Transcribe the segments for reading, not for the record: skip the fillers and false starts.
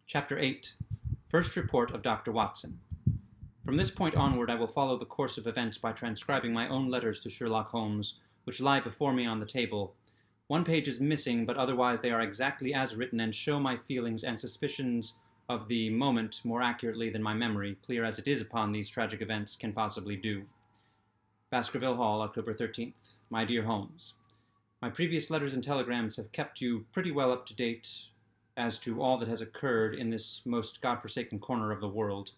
Chapter 8. First Report of Dr. Watson. From this point onward I will follow the course of events by transcribing my own letters to Sherlock Holmes, which lie before me on the table. One page is missing, but otherwise they are exactly as written and show my feelings and suspicions of the moment more accurately than my memory, clear as it is upon these tragic events, can possibly do. Baskerville Hall, October 13th. My dear Holmes, my previous letters and telegrams have kept you pretty well up to date as to all that has occurred in this most godforsaken corner of the world.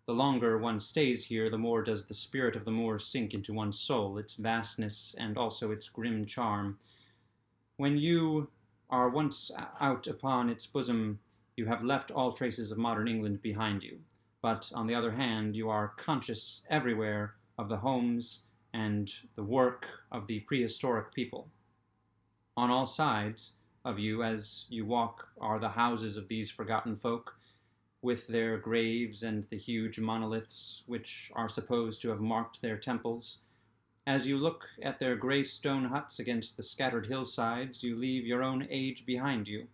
The longer one stays here, the more does the spirit of the moor sink into one's soul, its vastness and also its grim charm. When you are once out upon its bosom, you have left all traces of modern England behind you. But, on the other hand, you are conscious everywhere of the homes and the work of the prehistoric people. On all sides of you as you walk are the houses of these forgotten folk, with their graves and the huge monoliths which are supposed to have marked their temples. As you look at their grey stone huts against the scattered hillsides, you leave your own age behind you,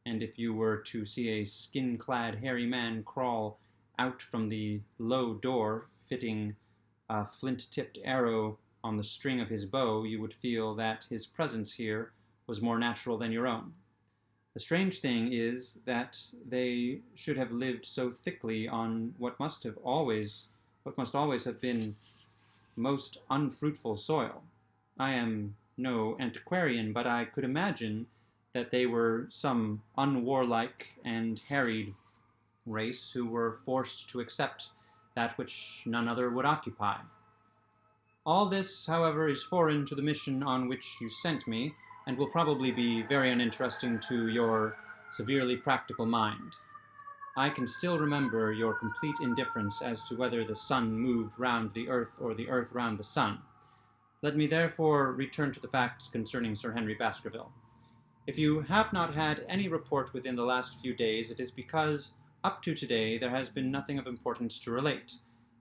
and if you were to see a skin-clad hairy man crawl out from the low door, fitting a flint-tipped arrow on the string of his bow, you would feel that his presence here was more natural than your own. The strange thing is that they should have lived so thickly on what must always have been most unfruitful soil. I am no antiquarian, but I could imagine that they were some unwarlike and harried race who were forced to accept that which none other would occupy. All this, however, is foreign to the mission on which you sent me, and will probably be very uninteresting to your severely practical mind. I can still remember your complete indifference as to whether the sun moved round the earth or the earth round the sun. Let me therefore return to the facts concerning Sir Henry Baskerville. If you have not had any report within the last few days, it is because, up to today, there has been nothing of importance to relate.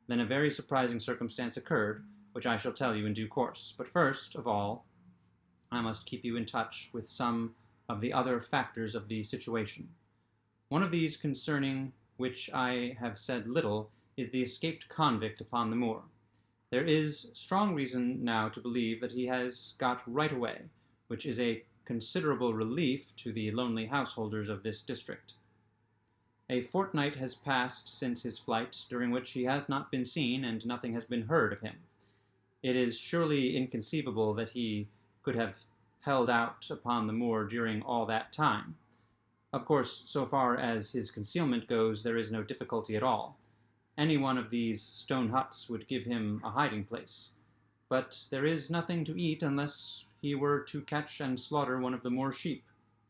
Then a very surprising circumstance occurred, which I shall tell you in due course. But first of all, I must keep you in touch with some of the other factors of the situation. One of these, concerning which I have said little, is the escaped convict upon the moor. There is strong reason now to believe that he has got right away, which is a considerable relief to the lonely householders of this district. A fortnight has passed since his flight, during which he has not been seen and nothing has been heard of him. It is surely inconceivable that he could have held out upon the moor during all that time. Of course, so far as his concealment goes, there is no difficulty at all. Any one of these stone huts would give him a hiding place. But there is nothing to eat unless he were to catch and slaughter one of the moor sheep.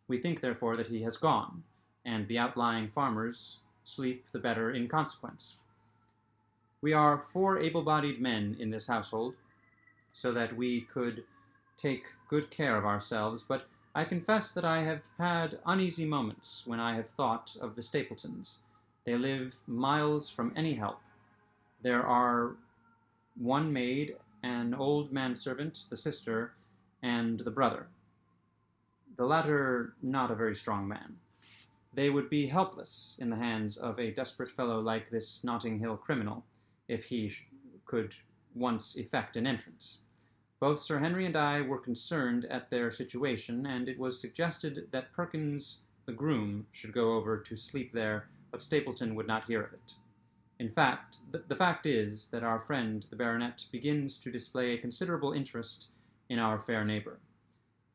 We think, therefore, that he has gone, and the outlying farmers sleep the better in consequence. We are 4 able-bodied men in this household, so that we could take good care of ourselves, but I confess that I have had uneasy moments when I have thought of the Stapletons. They live miles from any help. There are one maid, an old manservant, the sister, and the brother. The latter not a very strong man. They would be helpless in the hands of a desperate fellow like this Notting Hill criminal, if he could once effect an entrance. Both Sir Henry and I were concerned at their situation, and it was suggested that Perkins, the groom, should go over to sleep there, but Stapleton would not hear of it. In fact, the fact is that our friend, the baronet, begins to display a considerable interest in our fair neighbour.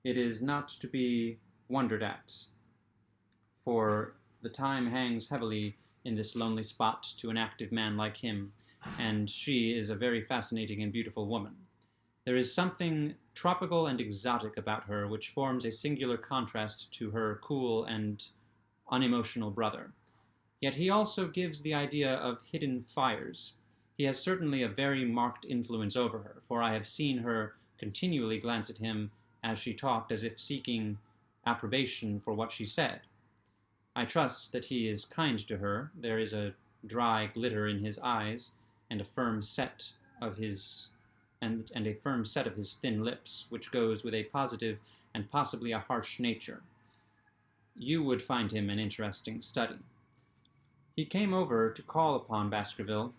It is not to be wondered at, for the time hangs heavily in this lonely spot to an active man like him, and she is a very fascinating and beautiful woman. There is something tropical and exotic about her which forms a singular contrast to her cool and unemotional brother. Yet he also gives the idea of hidden fires. He has certainly a very marked influence over her, for I have seen her continually glance at him as she talked, as if seeking approbation for what she said. I trust that he is kind to her. There is a dry glitter in his eyes, and a firm set of his thin lips, which goes with a positive and possibly a harsh nature. You would find him an interesting study. He came over to call upon Baskerville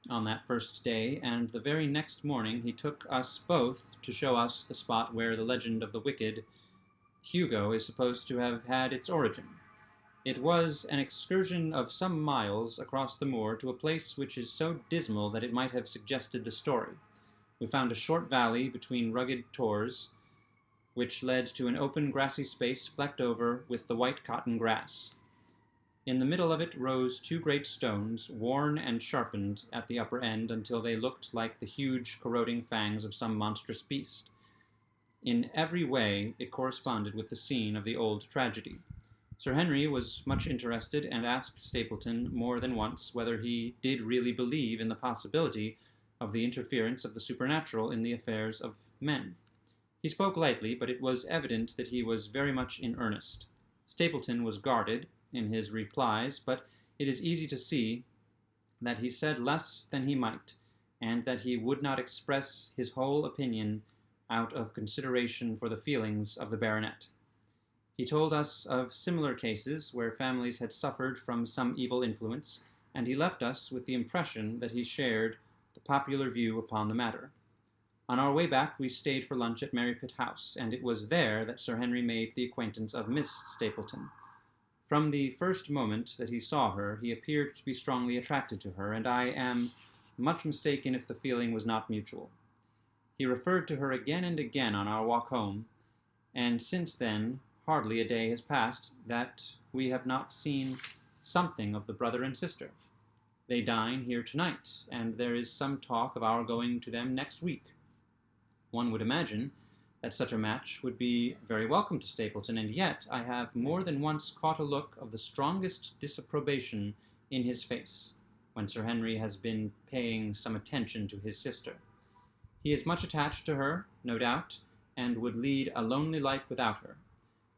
on that first day, and the very next morning he took us both to show us the spot where the legend of the wicked Hugo is supposed to have had its origin. It was an excursion of some miles across the moor to a place which is so dismal that it might have suggested the story. We found a short valley between rugged tors, which led to an open grassy space flecked over with the white cotton grass. In the middle of it rose two great stones, worn and sharpened at the upper end until they looked like the huge corroding fangs of some monstrous beast. In every way it corresponded with the scene of the old tragedy. Sir Henry was much interested and asked Stapleton more than once whether he did really believe in the possibility of the interference of the supernatural in the affairs of men. He spoke lightly, but it was evident that he was very much in earnest. Stapleton was guarded in his replies, but it is easy to see that he said less than he might, and that he would not express his whole opinion out of consideration for the feelings of the baronet. He told us of similar cases where families had suffered from some evil influence, and he left us with the impression that he shared the popular view upon the matter. On our way back we stayed for lunch at Merripit House, and it was there that Sir Henry made the acquaintance of Miss Stapleton. From the first moment that he saw her, he appeared to be strongly attracted to her, and I am much mistaken if the feeling was not mutual. He referred to her again and again on our walk home, and since then hardly a day has passed that we have not seen something of the brother and sister. They dine here tonight, and there is some talk of our going to them next week. One would imagine that such a match would be very welcome to Stapleton, and yet I have more than once caught a look of the strongest disapprobation in his face when Sir Henry has been paying some attention to his sister. He is much attached to her, no doubt, and would lead a lonely life without her,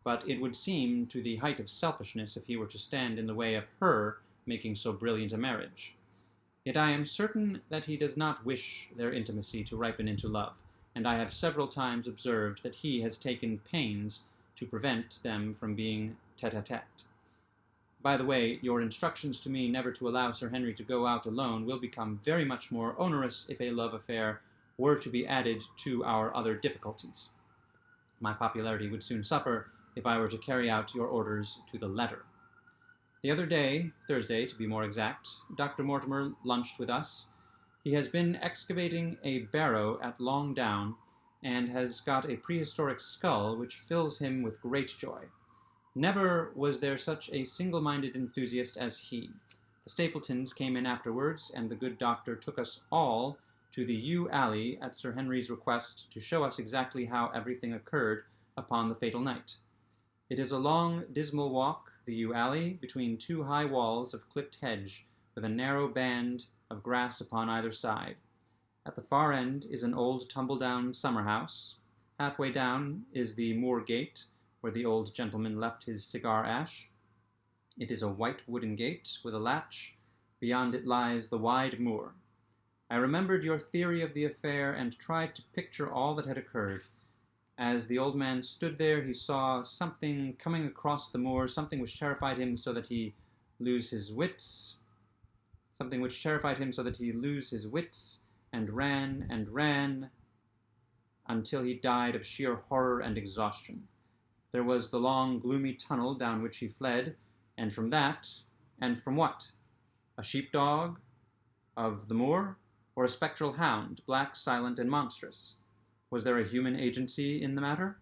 but it would seem to the height of selfishness if he were to stand in the way of her making so brilliant a marriage. Yet I am certain that he does not wish their intimacy to ripen into love, and I have several times observed that he has taken pains to prevent them from being tete-a-tete. By the way, your instructions to me never to allow Sir Henry to go out alone will become very much more onerous if a love affair were to be added to our other difficulties. My popularity would soon suffer if I were to carry out your orders to the letter. The other day, Thursday to be more exact, Dr. Mortimer lunched with us. He has been excavating a barrow at Long Down, and has got a prehistoric skull which fills him with great joy. Never was there such a single-minded enthusiast as he. The Stapletons came in afterwards, and the good doctor took us all to the yew alley at Sir Henry's request to show us exactly how everything occurred upon the fatal night. It is a long, dismal walk, the yew alley, between two high walls of clipped hedge, with a narrow band of grass upon either side. At the far end is an old tumble-down summer-house. Halfway down is the moor gate, where the old gentleman left his cigar-ash. It is a white wooden gate with a latch. Beyond it lies the wide moor. I remembered your theory of the affair and tried to picture all that had occurred. As the old man stood there, he saw something coming across the moor, something which terrified him so that he lose his wits, and ran until he died of sheer horror and exhaustion. There was the long, gloomy tunnel down which he fled, and from that, and from what? A sheepdog of the moor, or a spectral hound, black, silent, and monstrous? Was there a human agency in the matter?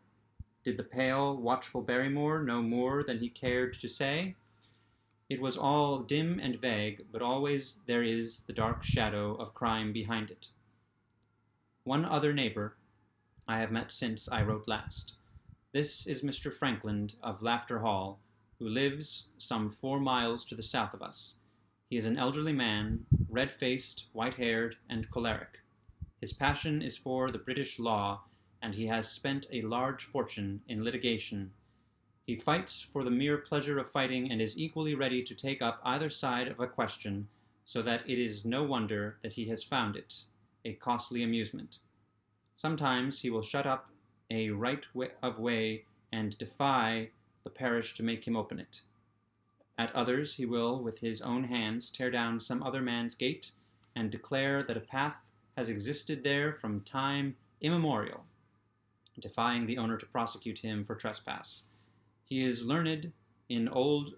Did the pale, watchful Barrymore know more than he cared to say? It was all dim and vague, but always there is the dark shadow of crime behind it. One other neighbor I have met since I wrote last. This is Mr. Frankland of Laughter Hall, who lives some 4 miles to the south of us. He is an elderly man, red-faced, white-haired, and choleric. His passion is for the British law, and he has spent a large fortune in litigation. He fights for the mere pleasure of fighting, and is equally ready to take up either side of a question, so that it is no wonder that he has found it a costly amusement. Sometimes he will shut up a right of way and defy the parish to make him open it. At others he will, with his own hands, tear down some other man's gate, and declare that a path has existed there from time immemorial, defying the owner to prosecute him for trespass. He is learned in old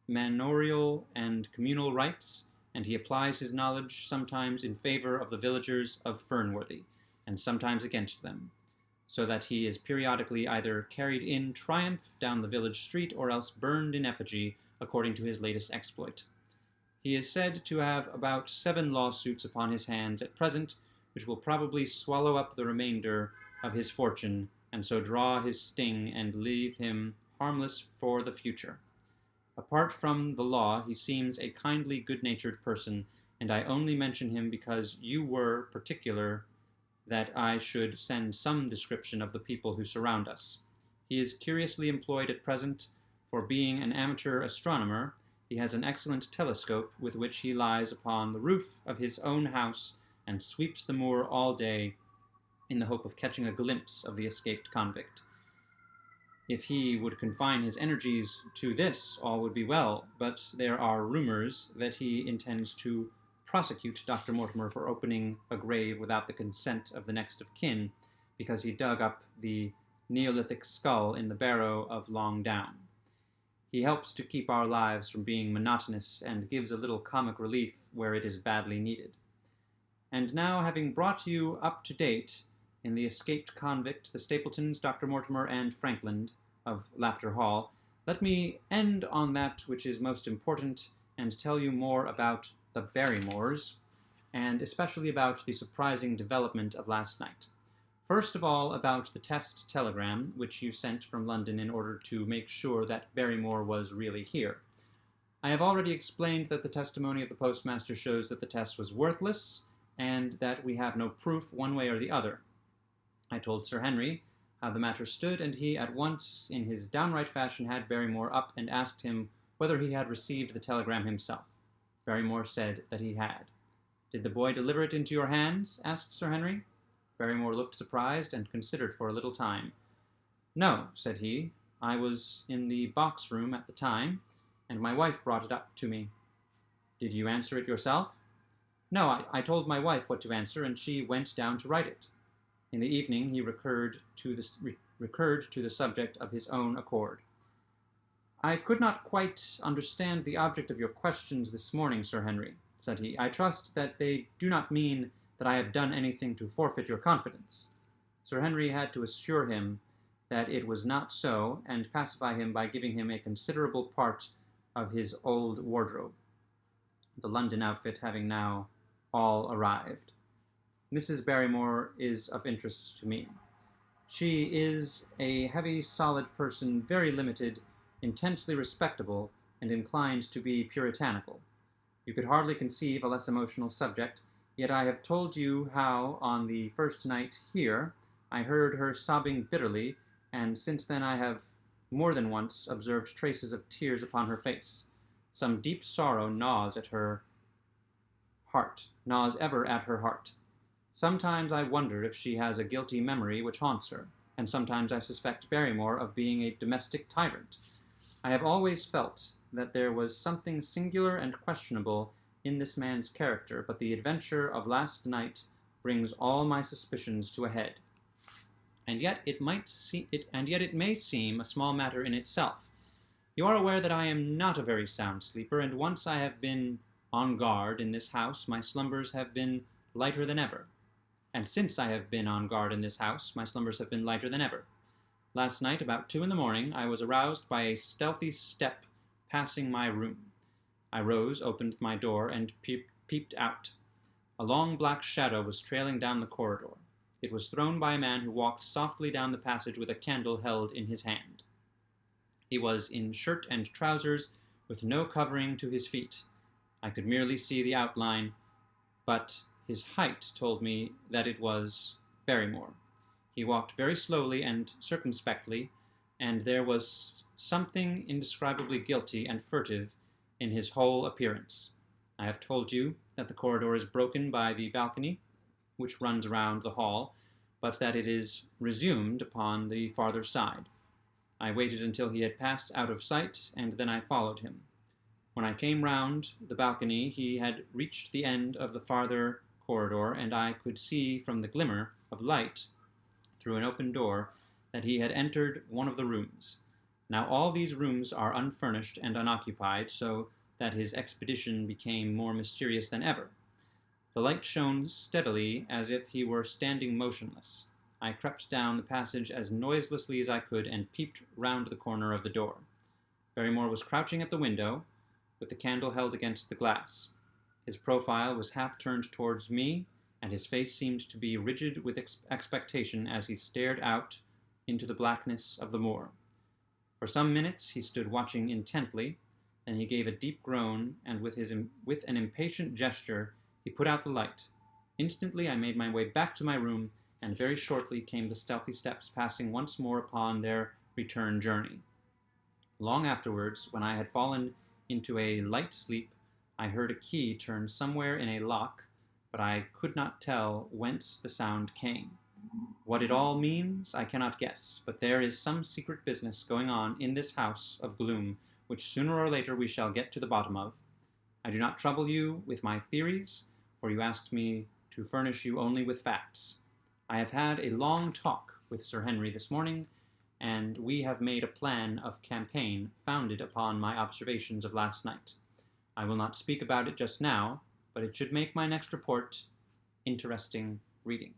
manorial and communal rights, and he applies his knowledge sometimes in favor of the villagers of Fernworthy, and sometimes against them, so that he is periodically either carried in triumph down the village street or else burned in effigy according to his latest exploit. He is said to have about 7 lawsuits upon his hands at present, which will probably swallow up the remainder of his fortune, and so draw his sting and leave him harmless for the future. Apart from the law, he seems a kindly, good-natured person, and I only mention him because you were particular that I should send some description of the people who surround us. He is curiously employed at present, for being an amateur astronomer. He has an excellent telescope with which he lies upon the roof of his own house and sweeps the moor all day in the hope of catching a glimpse of the escaped convict. If he would confine his energies to this, all would be well, but there are rumors that he intends to prosecute Dr. Mortimer for opening a grave without the consent of the next of kin, because he dug up the Neolithic skull in the barrow of Long Down. He helps to keep our lives from being monotonous and gives a little comic relief where it is badly needed. And now, having brought you up to date in the escaped convict, the Stapletons, Dr. Mortimer, and Frankland of Laughter Hall, let me end on that which is most important and tell you more about the Barrymores, and especially about the surprising development of last night. First of all, about the test telegram which you sent from London in order to make sure that Barrymore was really here. I have already explained that the testimony of the postmaster shows that the test was worthless, and that we have no proof one way or the other. I told Sir Henry how the matter stood, and he at once, in his downright fashion, had Barrymore up and asked him whether he had received the telegram himself. Barrymore said that he had. "Did the boy deliver it into your hands?" asked Sir Henry. Barrymore looked surprised and considered for a little time. "No," said he. "I was in the box room at the time, and my wife brought it up to me." "Did you answer it yourself?" "No, I told my wife what to answer, and she went down to write it." In the evening he recurred to the subject of his own accord. "I could not quite understand the object of your questions this morning, Sir Henry," said he. "I trust that they do not mean that I have done anything to forfeit your confidence." Sir Henry had to assure him that it was not so, and pacify him by giving him a considerable part of his old wardrobe, the London outfit having now all arrived. "Mrs. Barrymore is of interest to me. She is a heavy, solid person, very limited, intensely respectable, and inclined to be puritanical. You could hardly conceive a less emotional subject, yet I have told you how, on the first night here, I heard her sobbing bitterly, and since then I have more than once observed traces of tears upon her face. Some deep sorrow gnaws ever at her heart. Sometimes I wonder if she has a guilty memory which haunts her, and sometimes I suspect Barrymore of being a domestic tyrant. I have always felt that there was something singular and questionable in this man's character, but the adventure of last night brings all my suspicions to a head. And yet it may seem a small matter in itself. You are aware that I am not a very sound sleeper, and once I have been on guard in this house, my slumbers have been lighter than ever. And since I have been on guard in this house, my slumbers have been lighter than ever. Last night, about 2 a.m, I was aroused by a stealthy step passing my room. I rose, opened my door, and peeped out. A long black shadow was trailing down the corridor. It was thrown by a man who walked softly down the passage with a candle held in his hand. He was in shirt and trousers, with no covering to his feet. I could merely see the outline, but his height told me that it was Barrymore. He walked very slowly and circumspectly, and there was something indescribably guilty and furtive in his whole appearance. I have told you that the corridor is broken by the balcony, which runs around the hall, but that it is resumed upon the farther side. I waited until he had passed out of sight, and then I followed him. When I came round the balcony, he had reached the end of the farther corridor, and I could see from the glimmer of light through an open door that he had entered one of the rooms. Now all these rooms are unfurnished and unoccupied, so that his expedition became more mysterious than ever. The light shone steadily as if he were standing motionless. I crept down the passage as noiselessly as I could and peeped round the corner of the door. Barrymore was crouching at the window, with the candle held against the glass. His profile was half turned towards me, and his face seemed to be rigid with expectation as he stared out into the blackness of the moor. For some minutes he stood watching intently, then he gave a deep groan, and with an impatient gesture he put out the light. Instantly I made my way back to my room, and very shortly came the stealthy steps passing once more upon their return journey. Long afterwards, when I had fallen into a light sleep, I heard a key turn somewhere in a lock, but I could not tell whence the sound came. What it all means, I cannot guess, but there is some secret business going on in this house of gloom, which sooner or later we shall get to the bottom of. I do not trouble you with my theories, for you asked me to furnish you only with facts. I have had a long talk with Sir Henry this morning, and we have made a plan of campaign founded upon my observations of last night. I will not speak about it just now, but it should make my next report interesting reading.